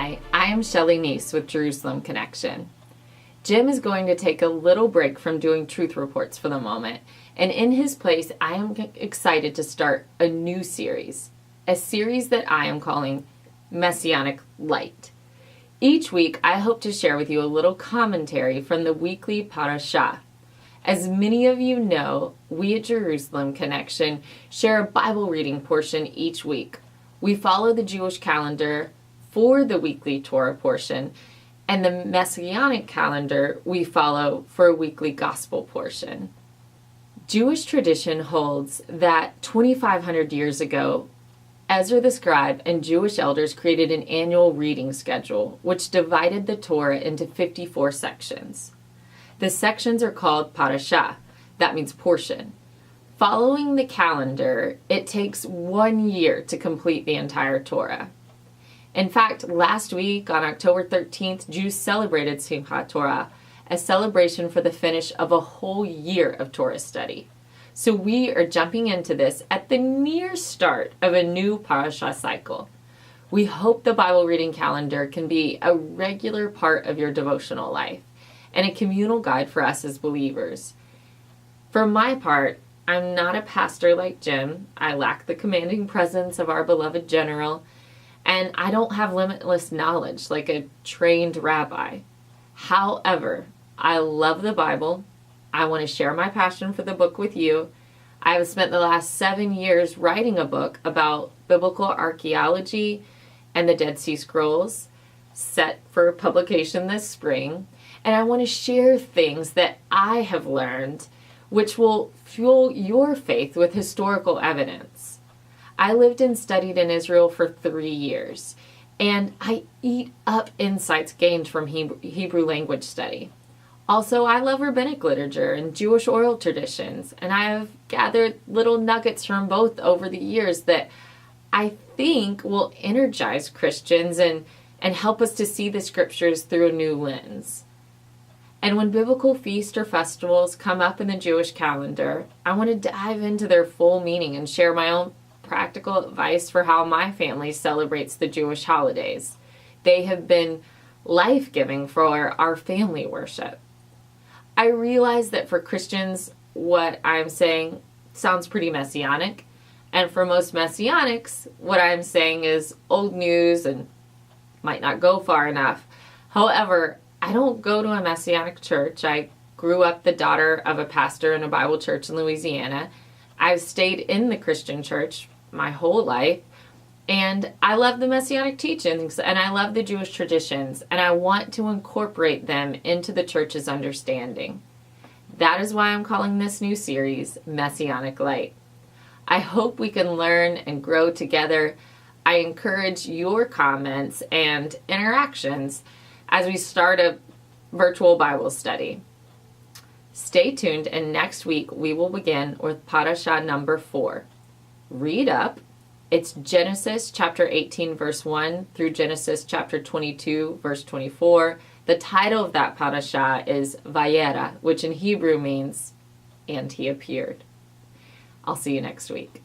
Hi, I am Shelley Neese with Jerusalem Connection. Jim is going to take a little break from doing truth reports for the moment, and in his place, I am excited to start a new series, a series that I am calling Messianic Light. Each week, I hope to share with you a little commentary from the weekly parashah. As many of you know, we at Jerusalem Connection share a Bible reading portion each week. We follow the Jewish calendar for the weekly Torah portion, and the Messianic calendar we follow for a weekly gospel portion. Jewish tradition holds that 2,500 years ago, Ezra the scribe and Jewish elders created an annual reading schedule, which divided the Torah into 54 sections. The sections are called parashah, that means portion. Following the calendar, it takes 1 year to complete the entire Torah. In fact, last week on October 13th, Jews celebrated Simchat Torah, a celebration for the finish of a whole year of Torah study. So we are jumping into this at the near start of a new parashah cycle. We hope the Bible reading calendar can be a regular part of your devotional life and a communal guide for us as believers. For my part, I'm not a pastor like Jim. I lack the commanding presence of our beloved general, and I don't have limitless knowledge like a trained rabbi. However, I love the Bible. I want to share my passion for the book with you. I have spent the last 7 years writing a book about biblical archaeology and the Dead Sea Scrolls, set for publication this spring. And I want to share things that I have learned which will fuel your faith with historical evidence. I lived and studied in Israel for 3 years, and I eat up insights gained from Hebrew language study. Also, I love rabbinic literature and Jewish oral traditions, and I have gathered little nuggets from both over the years that I think will energize Christians and help us to see the scriptures through a new lens. And when biblical feasts or festivals come up in the Jewish calendar, I want to dive into their full meaning and share my own practical advice for how my family celebrates the Jewish holidays. They have been life-giving for our family worship. I realize that for Christians, what I'm saying sounds pretty messianic, and for most Messianics, what I'm saying is old news and might not go far enough. However, I don't go to a Messianic church. I grew up the daughter of a pastor in a Bible church in Louisiana. I've stayed in the Christian church my whole life, and I love the Messianic teachings, and I love the Jewish traditions, and I want to incorporate them into the church's understanding. That is why I'm calling this new series Messianic Light. I hope we can learn and grow together. I encourage your comments and interactions as we start a virtual Bible study. Stay tuned, and next week we will begin with parashah number 4. Read up. It's Genesis chapter 18 verse 1 through Genesis chapter 22 verse 24. The title of that parashah is Vayera, which in Hebrew means, and he appeared. I'll see you next week.